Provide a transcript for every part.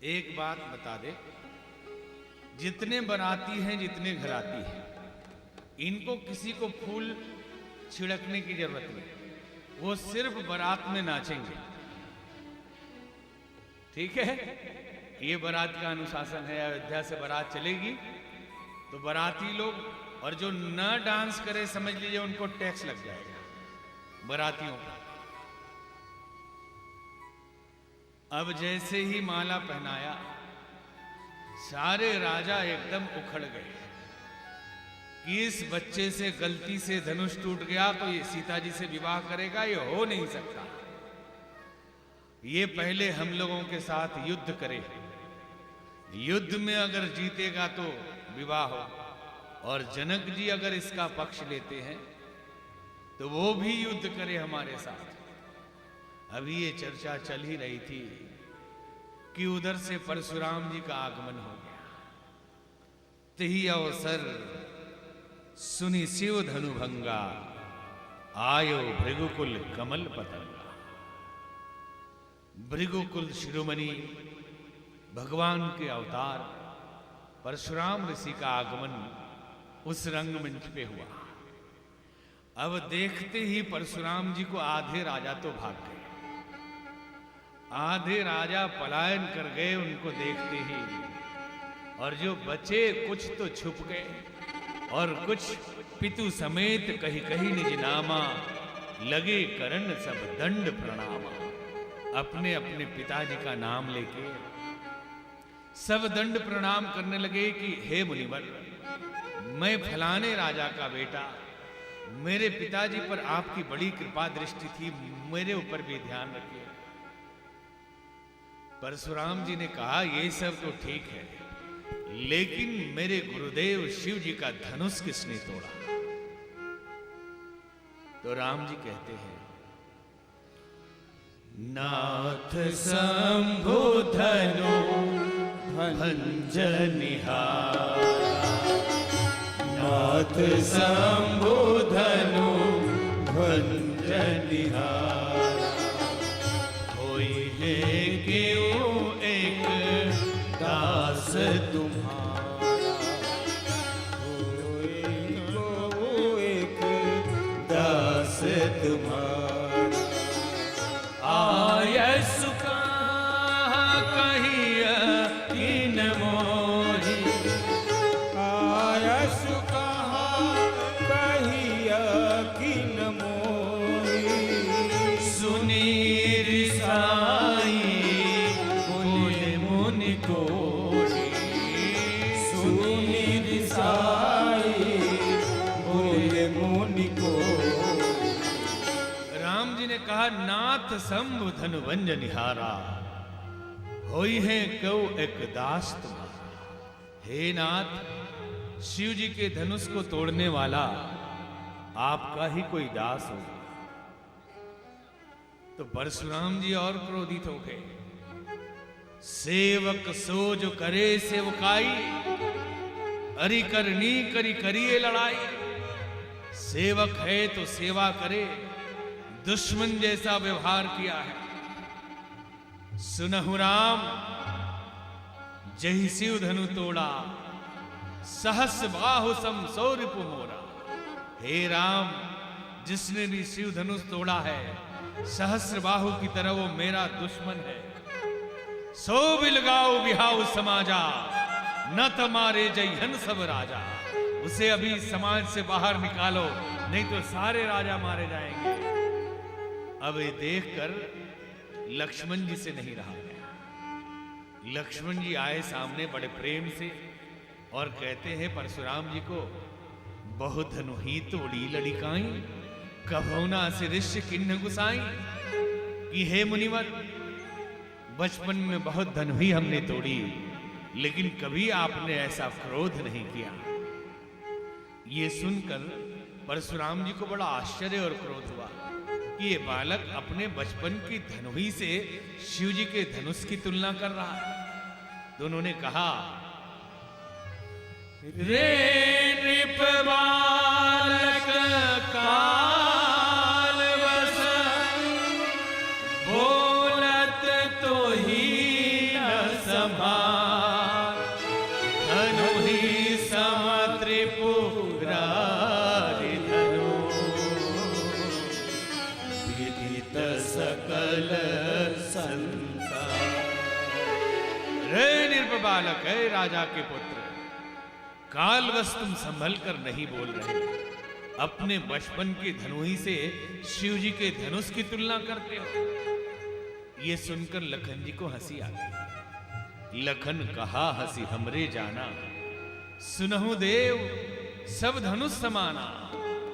एक बात बता दे, जितने बाराती हैं, जितने घराती हैं, इनको किसी को फूल छिड़कने की जरूरत नहीं, वो सिर्फ बारात में नाचेंगे। ठीक है, ये बारात का अनुशासन है। अयोध्या से बारात चलेगी तो बाराती लोग, और जो न डांस करे समझ लीजिए उनको टैक्स लग जाएगा बारातियों का। अब जैसे ही माला पहनाया, सारे राजा एकदम उखड़ गए कि इस बच्चे से गलती से धनुष टूट गया तो ये सीता जी से विवाह करेगा, ये हो नहीं सकता। ये पहले हम लोगों के साथ युद्ध करे, युद्ध में अगर जीतेगा तो विवाह हो, और जनक जी अगर इसका पक्ष लेते हैं तो वो भी युद्ध करे हमारे साथ। अभी ये चर्चा चल ही रही थी कि उधर से परशुराम जी का आगमन हो गया। तही अवसर सुनि शिव धनुभंगा, आयो भृगुकुल कमल पतंगा। भृगुकुल शिरोमणि भगवान के अवतार परशुराम ऋषि का आगमन उस रंगमंच पे हुआ। अब देखते ही परशुराम जी को आधे राजा तो भाग गए, आधे राजा पलायन कर गए उनको देखते ही, और जो बचे कुछ तो छुप गए और कुछ पितु समेत कहीं कहीं निज नामा, लगे करण सब दंड प्रणामा। अपने अपने पिताजी का नाम लेके सब दंड प्रणाम करने लगे कि हे मुनिवर, मैं फलाने राजा का बेटा, मेरे पिताजी पर आपकी बड़ी कृपा दृष्टि थी, मेरे ऊपर भी ध्यान रखिए। परशुराम जी ने कहा ये सब तो ठीक है, लेकिन मेरे गुरुदेव शिव जी का धनुष किसने तोड़ा? तो राम जी कहते हैं, नाथ शंभु धनु भंजनिहार, नाथ शंभु धनु भंजनिहार। कोई है क्यों एक दास तुम्हारा, कोई को एक दास तुम्हारा। आयस का कहिया कीन मोही, आयस कहा कहिया कीन मोही। सुनी रिसाई बोले मुनि कोढ़ी, सुनी रिसाई बोले मुनि को। राम जी ने कहा, नाथ शंभु धनु भंजनिहारा, होई है कौ एक दास तुम्हारा। हे नाथ, शिव जी के धनुष को तोड़ने वाला आपका ही कोई दास होगा। तो परशुराम जी और क्रोधित हो गए। सेवक सो जो करे सेवकाई, अरि करनी करी करिए लड़ाई। सेवक है तो सेवा करे, दुश्मन जैसा व्यवहार किया है। सुनहु राम, जहि शिव धनु तोड़ा, सहस बाहु सम सौ रिपु मोरा। हे राम, जिसने भी शिव धनुष तोड़ा है, सहस्र बाहु की तरह वो मेरा दुश्मन है। सो बिलगाओ बिहाउ समाजा, न तमारे जयहन सब राजा। उसे अभी समाज से बाहर निकालो, नहीं तो सारे राजा मारे जाएंगे। अब ये देखकर लक्ष्मण जी से नहीं रहा गया। लक्ष्मण जी आए सामने बड़े प्रेम से और कहते हैं परशुराम जी को, बहुत धनुही तोड़ी लड़िकाई, कभौना से ऋष्य किन्न गुसाई। कि हे मुनिवर, बचपन में बहुत धनुही हमने तोड़ी, लेकिन कभी आपने ऐसा क्रोध नहीं किया। ये सुनकर परशुराम जी को बड़ा आश्चर्य और क्रोध हुआ कि ये बालक अपने बचपन की धनुही से शिव जी के धनुष की तुलना कर रहा है। दोनों ने कहा, रे नृप बालक काल वस, बोलत तो ही न समार, धनु ही सम त्रिपुरारि धनु, विदित सकल संसार। रे नृप बालक, है राजा के पुत्र, कालवश तुम संभल कर नहीं बोल रहे, अपने बचपन के धनुही से शिव जी के धनुष की तुलना करते हो। ये सुनकर लखन जी को हंसी आ गई। लखन कहा, हंसी हमरे जाना, सुनहु देव सब धनुष समाना।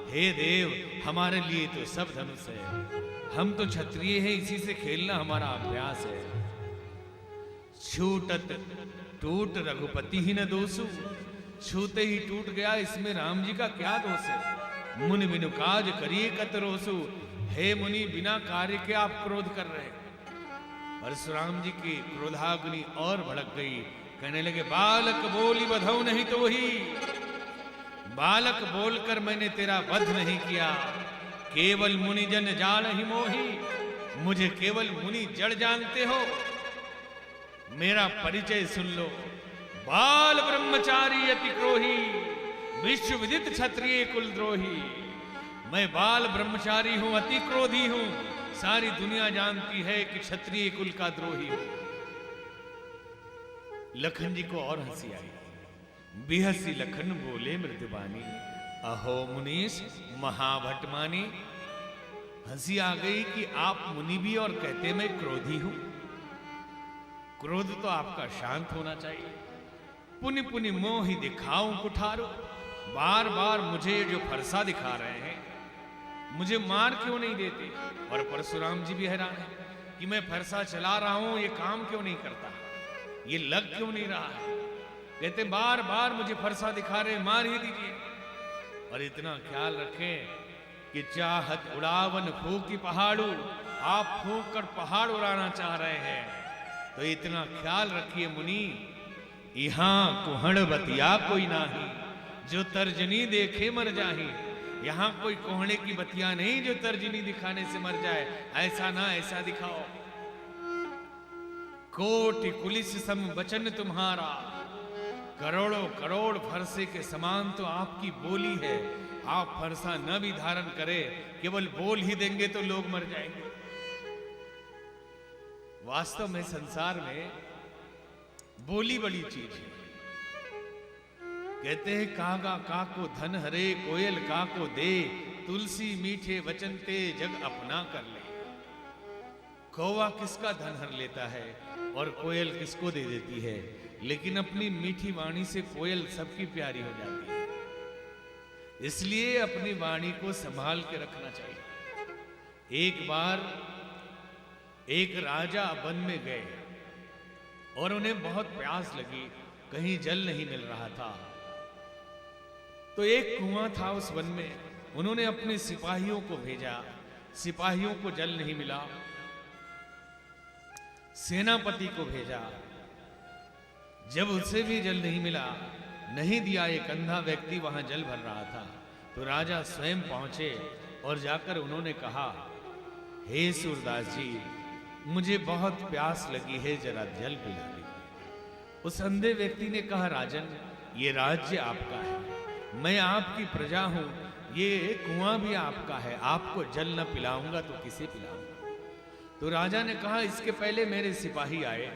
हे देव, हमारे लिए तो सब धनुष है, हम तो क्षत्रिय हैं, इसी से खेलना हमारा अभ्यास है। छूटत टूट रघुपति ही न दोषु, छूते ही टूट गया, इसमें राम जी का क्या दोष है। मुनि बिनु काज करिए कत रोसु, हे मुनि बिना कार्य के आप क्रोध कर रहे। परशुराम जी की क्रोधाग्नि और भड़क गई, कहने लगे, बालक बोली बधौ नहीं तो ही, बालक बोलकर मैंने तेरा वध नहीं किया, केवल मुनि जन जान ही मोही, मुझे केवल मुनि जड़ जानते हो। मेरा परिचय सुन लो, बाल ब्रह्मचारी अति क्रोही, विश्व विदित क्षत्रिय कुलद्रोही। मैं बाल ब्रह्मचारी हूं, अति क्रोधी हूं, सारी दुनिया जानती है कि क्षत्रिय कुल का द्रोही हूं। लखन जी को और हंसी आई। बिहसी लखन बोले मृदुबानी, अहो मुनीश महाभटमानी। हंसी आ गई कि आप मुनि भी और कहते मैं क्रोधी हूं। क्रोध तो आपका शांत होना चाहिए। पुनि पुनि मोहि दिखाऊं कुठारो, बार बार मुझे जो फरसा दिखा रहे हैं, मुझे मार क्यों नहीं देते। और परशुराम जी भी हैरान है कि मैं फरसा चला रहा हूं, ये काम क्यों नहीं करता, ये लग क्यों नहीं रहा है। कहते बार बार मुझे फरसा दिखा रहे, मार ही दीजिए। और इतना ख्याल रखें कि चाहत उड़ावन फूकी पहाड़ू, आप फूक कर पहाड़ उड़ाना चाह रहे हैं, तो इतना ख्याल रखिए मुनि, यहां कुहड़ बतिया कोई नाही, जो तर्जनी देखे मर जाही। यहां कोई कोहड़े की बतिया नहीं जो तर्जनी दिखाने से मर जाए, ऐसा ना ऐसा दिखाओ। कोटि कुलिस सम वचन तुम्हारा, करोड़ों करोड़ फरसे के समान तो आपकी बोली है। आप फरसा न भी धारण करे, केवल बोल ही देंगे तो लोग मर जाएंगे। वास्तव में संसार में बोली बड़ी चीज है। कहते हैं कागा काको धन हरे, कोयल काको दे, तुलसी मीठे वचन ते जग अपना कर ले। कौवा किसका धन हर लेता है और कोयल किसको दे देती है, लेकिन अपनी मीठी वाणी से कोयल सबकी प्यारी हो जाती है। इसलिए अपनी वाणी को संभाल के रखना चाहिए। एक बार एक राजा वन में गए और उन्हें बहुत प्यास लगी, कहीं जल नहीं मिल रहा था। तो एक कुआं था उस वन में, उन्होंने अपने सिपाहियों को भेजा, सिपाहियों को जल नहीं मिला। सेनापति को भेजा, जब उसे भी जल नहीं मिला, नहीं दिया, एक अंधा व्यक्ति वहां जल भर रहा था, तो राजा स्वयं पहुंचे और जाकर उन्होंने कहा, हे सूरदास जी, मुझे बहुत प्यास लगी है, जरा जल पिला दीजिए। उस अंधे व्यक्ति ने कहा, राजन, ये राज्य आपका है, मैं आपकी प्रजा हूं, ये कुआं भी आपका है, आपको जल न पिलाऊंगा तो किसे पिलाऊंगा। तो राजा ने कहा, इसके पहले मेरे सिपाही आए,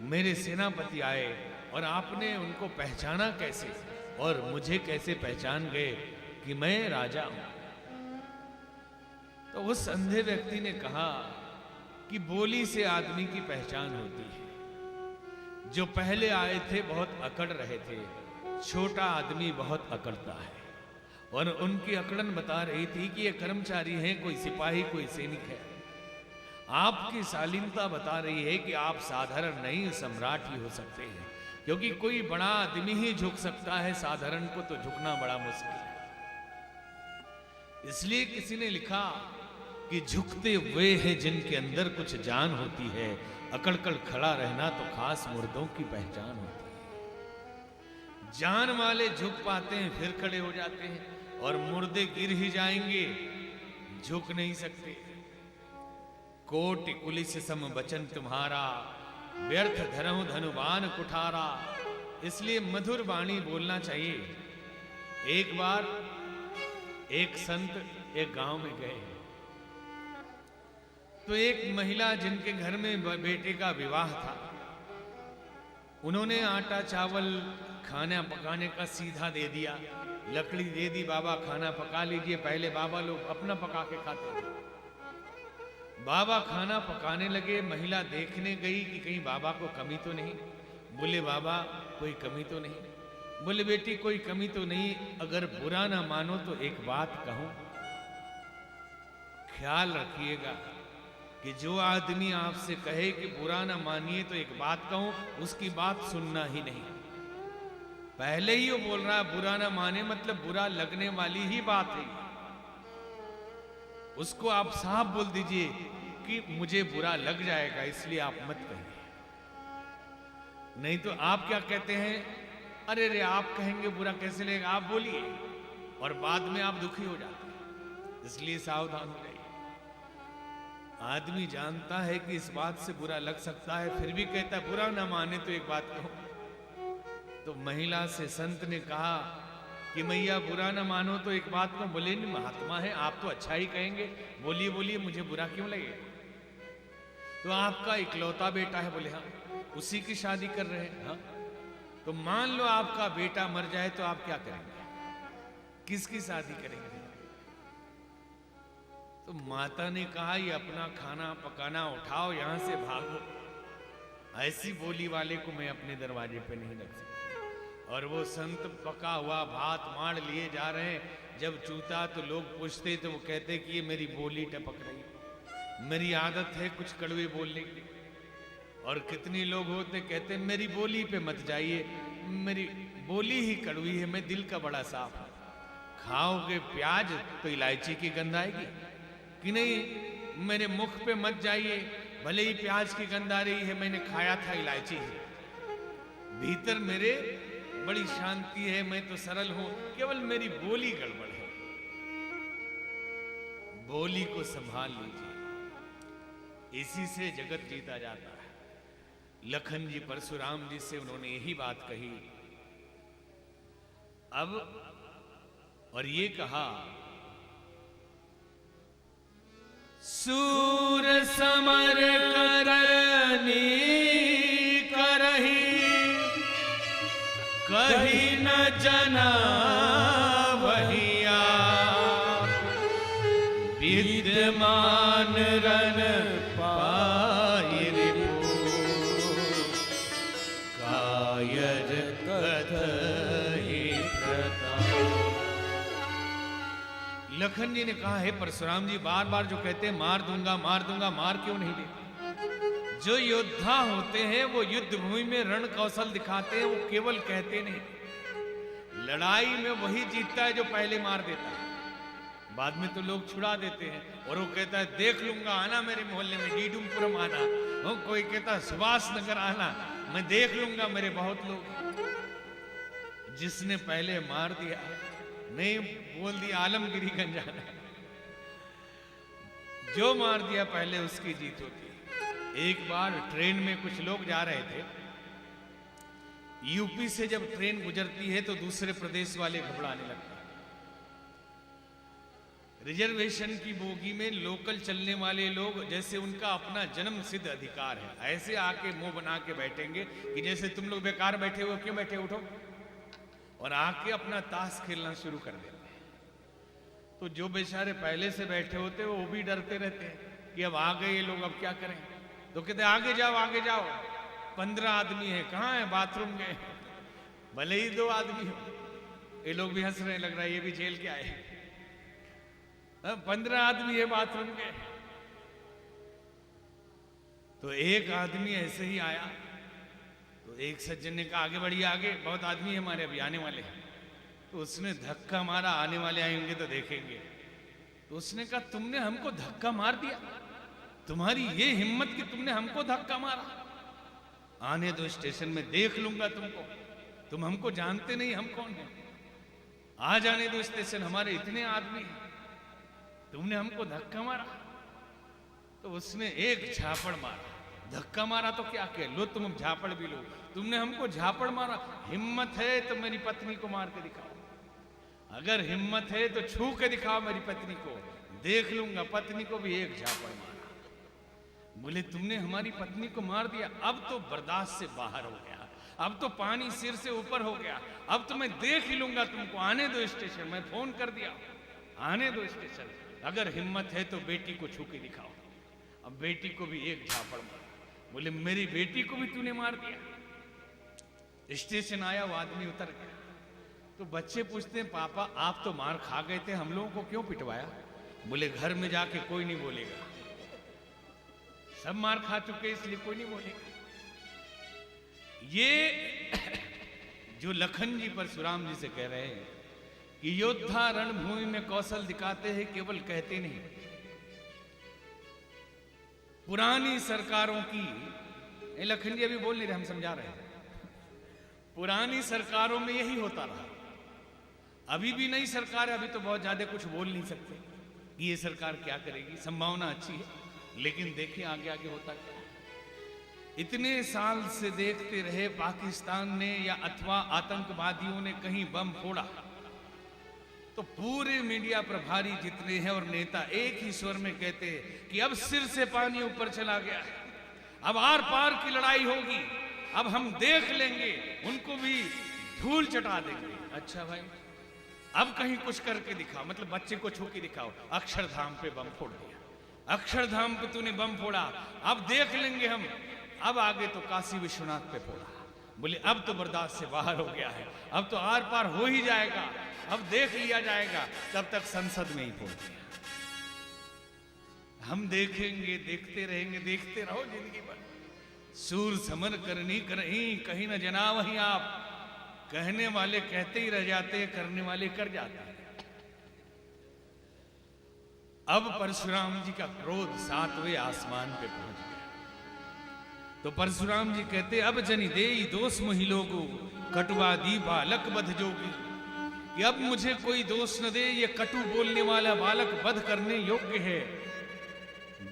मेरे सेनापति आए, और आपने उनको पहचाना कैसे और मुझे कैसे पहचान गए कि मैं राजा हूं। तो उस अंधे व्यक्ति ने कहा कि बोली से आदमी की पहचान होती है। जो पहले आए थे बहुत अकड़ रहे थे, छोटा आदमी बहुत अकड़ता है, और उनकी अकड़न बता रही थी कि ये कर्मचारी हैं, कोई सिपाही कोई सैनिक है। आपकी शालीनता बता रही है कि आप साधारण नहीं सम्राट ही हो सकते हैं, क्योंकि कोई बड़ा आदमी ही झुक सकता है, साधारण को तो झुकना बड़ा मुश्किल है। इसलिए किसी ने लिखा कि झुकते हुए हैं जिनके अंदर कुछ जान होती है, अकड़कड़ खड़ा रहना तो खास मुर्दों की पहचान होती है। जान वाले झुक पाते हैं, फिर खड़े हो जाते हैं, और मुर्दे गिर ही जाएंगे, झुक नहीं सकते। कोटि कुलिस सम बचन तुम्हारा, व्यर्थ धरहु धनुबान कुठारा। इसलिए मधुर वाणी बोलना चाहिए। एक बार एक संत एक गांव में गए, तो एक महिला जिनके घर में बेटे का विवाह था, उन्होंने आटा चावल खाना पकाने का सीधा दे दिया, लकड़ी दे दी, बाबा खाना पका लीजिए। पहले बाबा लोग अपना पका के खाते थे। बाबा खाना पकाने लगे, महिला देखने गई कि कहीं बाबा को कमी तो नहीं। बोले बाबा कोई कमी तो नहीं। बोले बेटी कोई कमी तो नहीं, अगर बुरा ना मानो तो एक बात कहूं, ख्याल रखिएगा कि जो आदमी आपसे कहे कि बुरा ना मानिए तो एक बात कहूं, उसकी बात सुनना ही नहीं। पहले ही वो बोल रहा है बुरा ना माने, मतलब बुरा लगने वाली ही बात है। उसको आप साफ बोल दीजिए कि मुझे बुरा लग जाएगा, इसलिए आप मत कहिए। नहीं तो आप क्या कहते हैं, अरे रे आप कहेंगे बुरा कैसे लगेगा, आप बोलिए, और बाद में आप दुखी हो जाते हैं। इसलिए सावधान हो जाइए। आदमी जानता है कि इस बात से बुरा लग सकता है, फिर भी कहता है बुरा ना माने तो एक बात कहूं। तो महिला से संत ने कहा कि मैया बुरा ना मानो तो एक बात कहूं। बोले नहीं महात्मा है, आप तो अच्छा ही कहेंगे, बोलिए बोलिए, मुझे बुरा क्यों लगेगा। तो आपका इकलौता बेटा है। बोले हाँ, उसी की शादी कर रहे हैं। हाँ, तो मान लो आपका बेटा मर जाए तो आप क्या करेंगे, किसकी शादी करेंगे। तो माता ने कहा ये अपना खाना पकाना उठाओ, यहां से भागो। ऐसी बोली वाले को मैं अपने दरवाजे पे नहीं रख सकता। और वो संत पका हुआ भात मार लिए जा रहे हैं। जब चूता तो लोग पूछते तो वो कहते कि ये मेरी बोली टपक रही, मेरी आदत है कुछ कड़वे बोलने की। और कितने लोग होते कहते मेरी बोली पे मत जाइए, मेरी बोली ही कड़वी है, मैं दिल का बड़ा साफ हूं। खाओगे प्याज तो इलायची की गंध आएगी कि नहीं, मेरे मुख पे मत जाइए, भले ही प्याज की गंध आ रही है, मैंने खाया था इलायची ही। भीतर मेरे बड़ी शांति है, मैं तो सरल हूं, केवल मेरी बोली गड़बड़ है। बोली को संभाल लीजिए, इसी से जगत जीता जाता है। लखन जी परशुराम जी से उन्होंने यही बात कही। अब और ये कहा, सूर समर करनी करही, कही न जना वहिया, विद्यमान रन पाई रिपु, कायर कथहि प्रताप। लखन जी ने कहा है परशुराम जी बार बार जो कहते हैं मार दूंगा मार दूंगा, मार क्यों नहीं देते। जो योद्धा होते हैं वो युद्ध भूमि में रण कौशल दिखाते हैं, वो केवल कहते नहीं। लड़ाई में वही जीतता है जो पहले मार देता है, बाद में तो लोग छुड़ा देते हैं। और वो कहता है देख लूंगा, आना मेरे मोहल्ले में, डीडुमपुरम आना। वो कोई कहता है सुभाष नगर आना, मैं देख लूंगा मेरे बहुत लोग। जिसने पहले मार दिया, नहीं बोल दिया आलमगिरीगंज आना, जो मार दिया पहले उसकी जीत होती है। एक बार ट्रेन में कुछ लोग जा रहे थे, यूपी से जब ट्रेन गुजरती है तो दूसरे प्रदेश वाले घबराने लगते हैं। रिजर्वेशन की बोगी में लोकल चलने वाले लोग जैसे उनका अपना जन्म सिद्ध अधिकार है, ऐसे आके मुंह बना के बैठेंगे कि जैसे तुम लोग बेकार बैठे हो, क्यों बैठे, उठो, और आके अपना ताश खेलना शुरू कर देते हैं। तो जो बेचारे पहले से बैठे होते हैं वो भी डरते रहते हैं कि अब आ गए ये लोग, अब क्या करें। तो कहते आगे जाओ आगे जाओ, 15 आदमी है, कहाँ है, बाथरूम गए। भले ही 2 आदमी हो। ये लोग भी हंस रहे, लग रहा है ये भी जेल के आए। 15 आदमी है बाथरूम गए। तो एक आदमी ऐसे ही आया, तो एक सज्जन ने कहा आगे बढ़िए आगे, बहुत आदमी है हमारे अभी आने वाले हैं। तो उसने धक्का मारा, आने वाले आएंगे तो देखेंगे। तो उसने कहा तुमने हमको धक्का मार दिया, तुम्हारी ये हिम्मत कि तुमने हमको धक्का मारा। आने दो स्टेशन में, देख लूंगा तुमको, तुम हमको जानते नहीं हम कौन हैं। आ जाने दो स्टेशन, हमारे इतने आदमी हैं, तुमने हमको धक्का मारा। तो उसने एक झापड़ मारा। धक्का मारा तो क्या कह लो, तुम झापड़ भी लो। तुमने हमको झापड़ मारा, हिम्मत है तो मेरी पत्नी को मार के दिखाओ, अगर हिम्मत है तो छू के दिखाओ मेरी पत्नी को, देख लूंगा। पत्नी को भी एक झापड़ मारा। बोले तुमने हमारी पत्नी को मार दिया, अब तो बर्दाश्त से बाहर हो गया, अब तो पानी सिर से ऊपर हो गया, अब तो मैं देख ही लूंगा तुमको। आने दो स्टेशन, मैं फोन कर दिया, आने दो स्टेशन, अगर हिम्मत है तो बेटी को छू के दिखाओ। अब बेटी को भी एक झापड़ मारा। बोले मेरी बेटी को भी तूने मार दिया। स्टेशन आया, वो आदमी उतर गया। तो बच्चे पूछते हैं पापा आप तो मार खा गए थे, हम लोगों को क्यों पिटवाया? बोले घर में जाके कोई नहीं बोलेगा, सब मार खा चुके इसलिए कोई नहीं बोलेगा। ये जो लखन जी परशुराम जी से कह रहे हैं कि योद्धा रणभूमि में कौशल दिखाते हैं, केवल कहते नहीं। पुरानी सरकारों की, लखन जी अभी बोल नहीं रहे, हम समझा रहे हैं, पुरानी सरकारों में यही होता रहा। अभी भी नई सरकार है, अभी तो बहुत ज्यादा कुछ बोल नहीं सकते कि ये सरकार क्या करेगी, संभावना अच्छी है, लेकिन देखिए आगे आगे होता क्या। इतने साल से देखते रहे, पाकिस्तान ने या अथवा आतंकवादियों ने कहीं बम फोड़ा तो पूरे मीडिया प्रभारी जितने हैं और नेता एक ही स्वर में कहते हैं कि अब सिर से पानी ऊपर चला गया है, अब आर पार की लड़ाई होगी, अब हम देख लेंगे, उनको भी धूल चटा देंगे। अच्छा भाई, अब कहीं कुछ करके दिखाओ, मतलब बच्चे को छू के दिखाओ। अक्षरधाम पे बम फोड़ दिया, अक्षरधाम पे तूने बम फोड़ा, अब देख लेंगे हम। अब आगे तो काशी विश्वनाथ पे फोड़ा। बोले अब तो बर्दाश्त से बाहर हो गया है, अब तो आर पार हो ही जाएगा, अब देख लिया जाएगा। तब तक संसद में ही फोड़ दिया। हम देखेंगे, देखते रहेंगे, देखते रहो जिंदगी भर। सूर समर करनी करही, कहीं न जना वही आप, कहने वाले कहते ही रह जाते, करने वाले कर जाते हैं। अब परशुराम जी का क्रोध 7वें आसमान पे पहुंच गया। तो परशुराम जी कहते अब जनि देई दोष मोहि लोगो, कटुआ दी बालक बध जोगी। कि अब मुझे कोई दोष न दे, ये कटु बोलने वाला बालक वध करने योग्य है।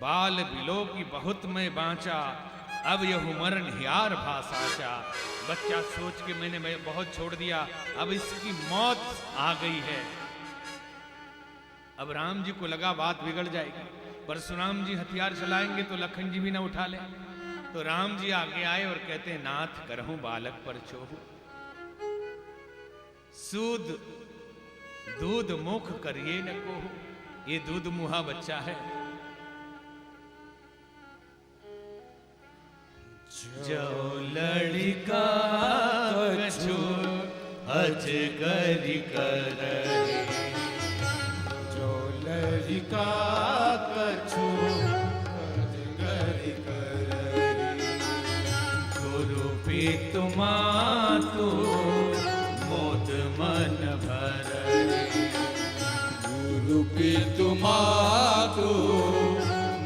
बाल बिलो की बहुत मैं बांचा, अब यह मरण हियार भाषाचा। बच्चा सोच के मैंने बहुत छोड़ दिया, अब इसकी मौत आ गई है। अब राम जी को लगा बात बिगड़ जाएगी, परशुराम जी हथियार चलाएंगे तो लखन जी भी ना उठा ले। तो राम जी आगे आए और कहते हैं नाथ करहूं बालक पर छोहू, सूद दूध मुख करिए न कोहू। ये दूध मुहा बच्चा है। जो लड़का कछु अजगर करहि, जो लड़का कछु अजगर करहि। गुरु पितु मातु मोद मन भरहि। गुरु पितु मातु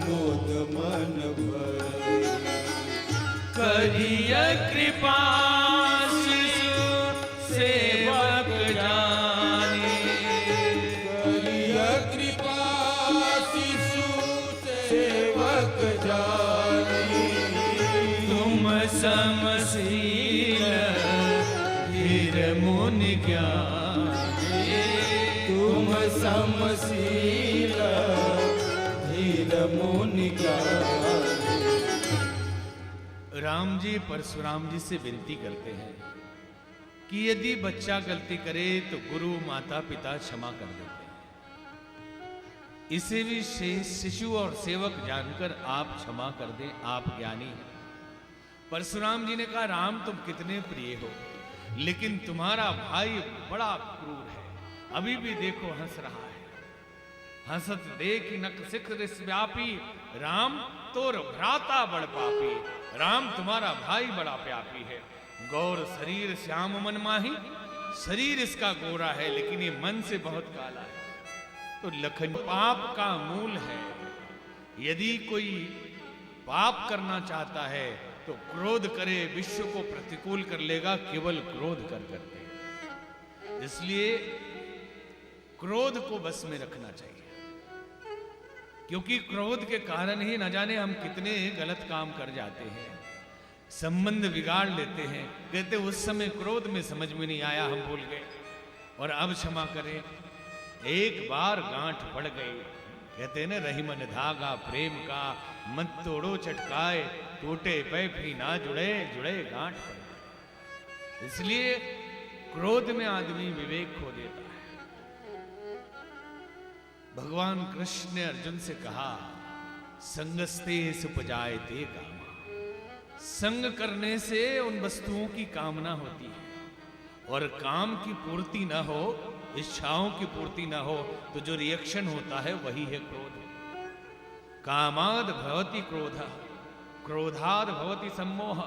मोद मन भरहि। करिय कृपा शिशु सेवक जानी। करिय कृपा शिशु सेवक जानी। तुम समशील धीर मुनि ज्ञानी। तुम समशील धीर मुनि ज्ञानी। राम जी परशुराम जी से विनती करते हैं कि यदि बच्चा गलती करे तो गुरु माता पिता क्षमा कर देते हैं, इसे भी शिशु और सेवक जानकर आप क्षमा कर दें, आप ज्ञानी हैं। परशुराम जी ने कहा राम तुम कितने प्रिय हो, लेकिन तुम्हारा भाई बड़ा क्रूर है, अभी भी देखो हंस रहा है। हंसत देख नक सिख रिस व्यापी, राम तोर भ्राता बड़ पापी। राम तुम्हारा भाई बड़ा प्यापी है। गौर शरीर श्याम मन माही, शरीर इसका गोरा है लेकिन ये मन से बहुत काला है। तो लखन पाप का मूल है। यदि कोई पाप करना चाहता है तो क्रोध करे, विश्व को प्रतिकूल कर लेगा केवल क्रोध कर करके। इसलिए क्रोध को बस में रखना चाहिए, क्योंकि क्रोध के कारण ही न जाने हम कितने गलत काम कर जाते हैं, संबंध बिगाड़ लेते हैं। कहते उस समय क्रोध में समझ में नहीं आया, हम भूल गए और अब क्षमा करें। एक बार गांठ पड़ गई, कहते न रही मन धागा प्रेम का, मत तोड़ो चटकाए, टूटे पे भी ना जुड़े, जुड़े गांठ पड़ गई। इसलिए क्रोध में आदमी विवेक खो देता है। भगवान कृष्ण ने अर्जुन से कहा, संगस्ते सुपजायते कामा, संग करने से उन वस्तुओं की कामना होती है, और काम की पूर्ति न हो, इच्छाओं की पूर्ति न हो, तो जो रिएक्शन होता है वही है क्रोध। कामाद भवति क्रोध, क्रोधाद भवति सम्मोह,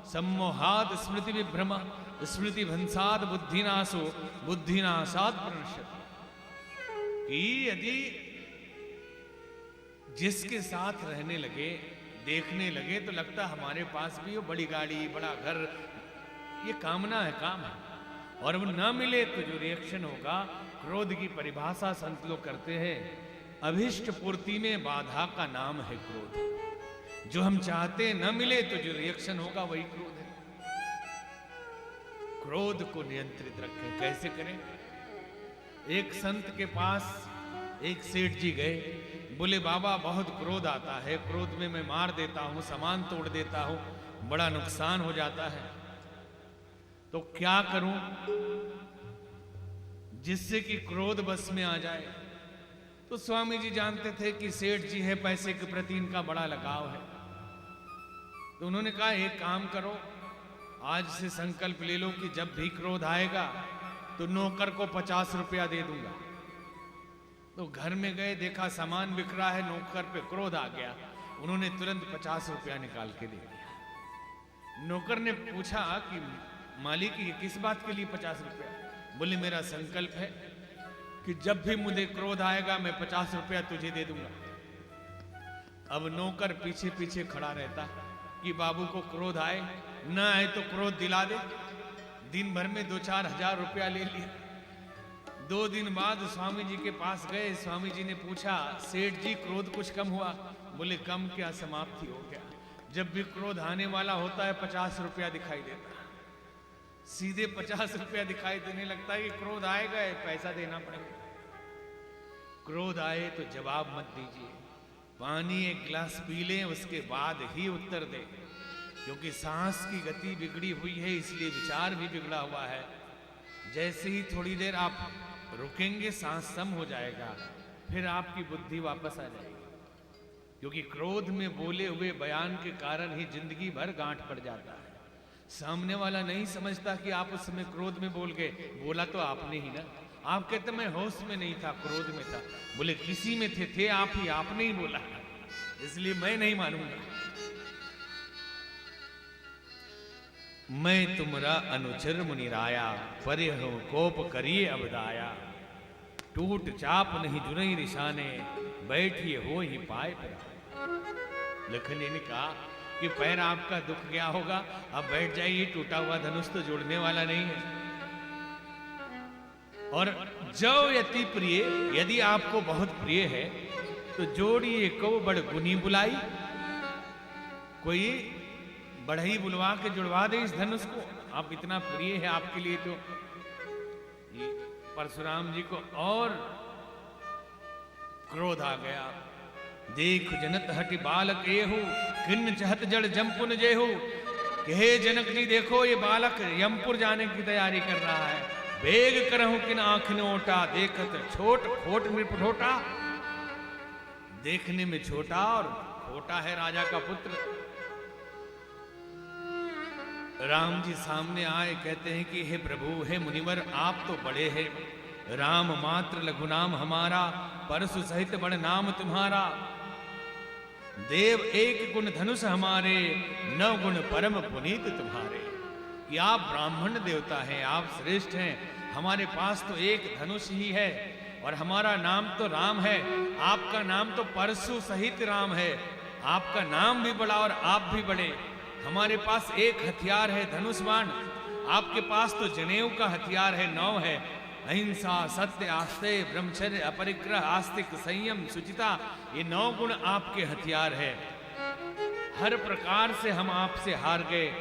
सम्मोहाद स्मृति विभ्रम, स्मृति भंसाद बुद्धिनाशो, बुद्धिनाशाद प्रणश्यति। कि यदि जिसके साथ रहने लगे, देखने लगे, तो लगता हमारे पास भी हो बड़ी गाड़ी, बड़ा घर, ये कामना है, काम है, और वो ना मिले तो जो रिएक्शन होगा, क्रोध की परिभाषा संत लोग करते हैं, अभिष्ट पूर्ति में बाधा का नाम है क्रोध। जो हम चाहते हैं न मिले तो जो रिएक्शन होगा वही क्रोध है। क्रोध को नियंत्रित रखें। कैसे करें? एक संत के पास एक सेठ जी गए, बोले बाबा बहुत क्रोध आता है, क्रोध में मैं मार देता हूं, सामान तोड़ देता हूं, बड़ा नुकसान हो जाता है, तो क्या करूं जिससे कि क्रोध बस में आ जाए? तो स्वामी जी जानते थे कि सेठ जी है, पैसे के प्रति इनका बड़ा लगाव है। तो उन्होंने कहा एक काम करो, आज से संकल्प ले लो कि जब भी क्रोध आएगा तो नौकर को 50 रुपया दे दूंगा। तो घर में गए, देखा सामान बिक रहा है, नौकर पे क्रोध आ गया, उन्होंने तुरंत 50 रुपया निकाल के दे दिया। नौकर ने पूछा कि मालिक ये किस बात के लिए 50 रुपया? बोले मेरा संकल्प है कि जब भी मुझे क्रोध आएगा मैं 50 रुपया तुझे दे दूंगा। अब नौकर पीछे पीछे खड़ा रहता कि बाबू को क्रोध आए, न आए तो क्रोध दिला दे। दिन भर में 2-4 हजार रुपया ले लिया। 2 दिन बाद स्वामी जी के पास गए, स्वामी जी ने पूछा सेठ जी क्रोध कुछ कम हुआ? बोले कम क्या, समाप्ति हो गया। जब भी क्रोध आने वाला होता है 50 रुपया दिखाई देता, सीधे 50 रुपया दिखाई देने लगता है कि क्रोध आएगा, पैसा देना पड़ेगा। क्रोध आए तो जवाब मत दीजिए, पानी एक गिलास पी लें, उसके बाद ही उत्तर दें, क्योंकि सांस की गति बिगड़ी हुई है, इसलिए विचार भी बिगड़ा हुआ है। जैसे ही थोड़ी देर आप रुकेंगे, सांस सम हो जाएगा, फिर आपकी बुद्धि वापस आ जाएगी। क्योंकि क्रोध में बोले हुए बयान के कारण ही जिंदगी भर गांठ पड़ जाता है। सामने वाला नहीं समझता कि आप उस समय क्रोध में बोल गए, बोला तो आपने ही ना। आप कहते मैं होश में नहीं था, क्रोध में था। बोले किसी में थे आप ही, आपने ही बोला, इसलिए मैं नहीं मानूंगा। मैं तुमरा अनुचर मुनिराया, परे हो कोप करिए अबदाया, टूट चाप नहीं जुरई निशाने, बैठिए हो ही पाए पर। लखन ने कहा कि पैर आपका दुख गया होगा, अब बैठ जाइए, टूटा हुआ धनुष तो जोड़ने वाला नहीं है। और जो यति प्रिय, यदि आपको बहुत प्रिय है तो जोड़िए को बड़ गुनी बुलाई, कोई बढ़ई बुलवा के जुड़वा दे इस धनुष को। आप इतना प्रिय है आपके लिए। तो परशुराम जी को और क्रोध आ गया। देख जनत हटि बालक एहु, किन्न चहत जड़ जमपुन जेहु। कि हे जनक जी देखो, ये बालक यमपुर जाने की तैयारी कर रहा है। बेग करहु किन आंख ने ओटा, देखत छोट खोट मृप ठोटा। देखने में छोटा और खोटा है राजा का पुत्र। राम जी सामने आए, कहते हैं कि हे प्रभु, हे मुनिवर, आप तो बड़े हैं, राम मात्र लघु नाम हमारा, परशु सहित बड़ नाम तुम्हारा। देव एक गुण धनुष हमारे, 9 गुण परम पुनीत तुम्हारे। कि आप ब्राह्मण देवता हैं, आप श्रेष्ठ हैं, हमारे पास तो एक धनुष ही है, और हमारा नाम तो राम है, आपका नाम तो परशु सहित राम है। आपका नाम भी बड़ा और आप भी बड़े। हमारे पास एक हथियार है धनुष बाण, आपके पास तो जनेऊ का हथियार है, 9 है। अहिंसा, सत्य, आस्तेय, ब्रह्मचर्य, अपरिग्रह, आस्तिक, संयम, सुचिता, ये 9 गुण आपके हथियार है। हर प्रकार से हम आपसे हार गए।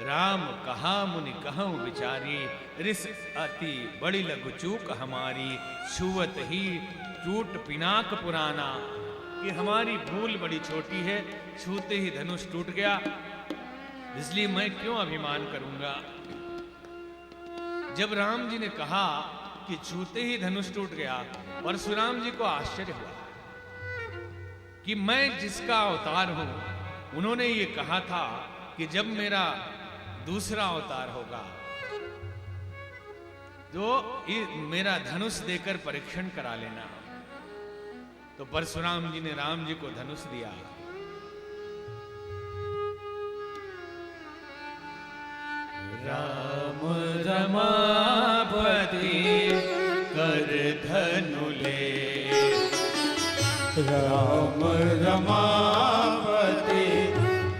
राम कहा मुनि कहूं विचारी, रिस अति बड़ी लघु चूक हमारी, छुवत ही टूट पिनाक पुराना। कि हमारी भूल बड़ी छोटी है, छूते ही धनुष टूट गया, इसलिए मैं क्यों अभिमान करूंगा। जब राम जी ने कहा कि छूते ही धनुष टूट गया, परशुराम जी को आश्चर्य हुआ कि मैं जिसका अवतार हूं, उन्होंने ये कहा था कि जब मेरा दूसरा अवतार होगा तो मेरा धनुष देकर परीक्षण करा लेना। तो परशुराम जी ने राम जी को धनुष दिया। राम रमापति कर धनु ले, राम रमापति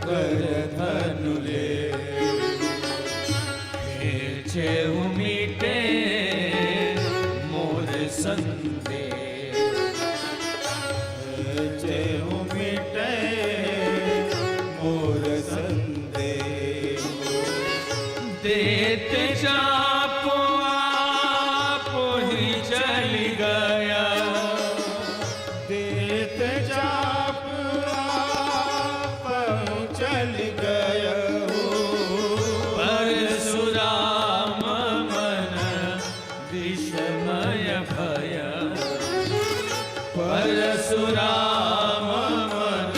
कर धनु ले, खेचे उमीटे मोर संदेह, खेचे उमीटे मोर संदेह, देते चापो आप ही चल गया, देते चाप आप चल गया, परशुराम मन विस्मय भय, परशुराम मन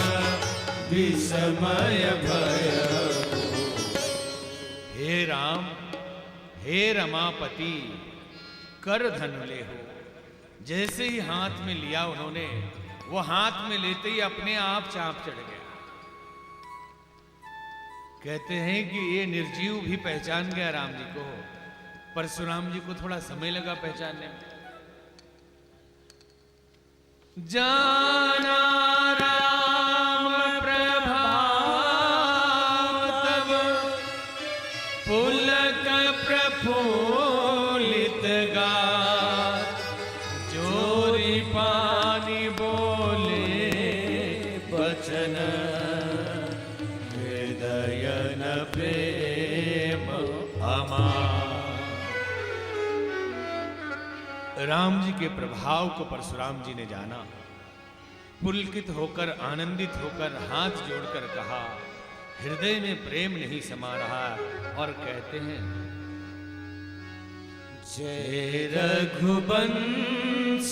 विस्मय भय। हे राम, हे रमापति, कर धनु ले हो। जैसे ही हाथ में लिया उन्होंने, वो हाथ में लेते ही अपने आप चाप चढ़ गया। कहते हैं कि ये निर्जीव भी पहचान गया राम जी को, परशुराम जी को थोड़ा समय लगा पहचानने में। जाना राम पुलक प्रफुल्लित गात, जोरी पानी बोले बचन, हृदय न प्रेम अमार। राम जी के प्रभाव को परशुराम जी ने जाना। पुलकित होकर, आनंदित होकर हाथ जोड़कर कहा, हृदय में प्रेम नहीं समा रहा। और कहते हैं, जय रघुवंश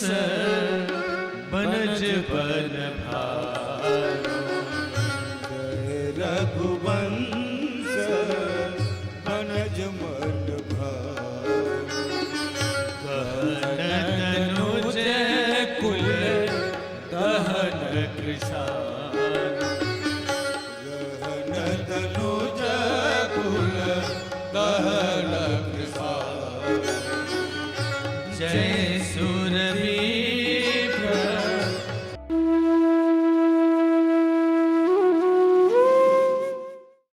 बनज बन भारो, जय रघुवंश बनज मन भारो, कहन तनुज कुल दहन कृशान, गहन तनुज कुल दहन कृशान, जय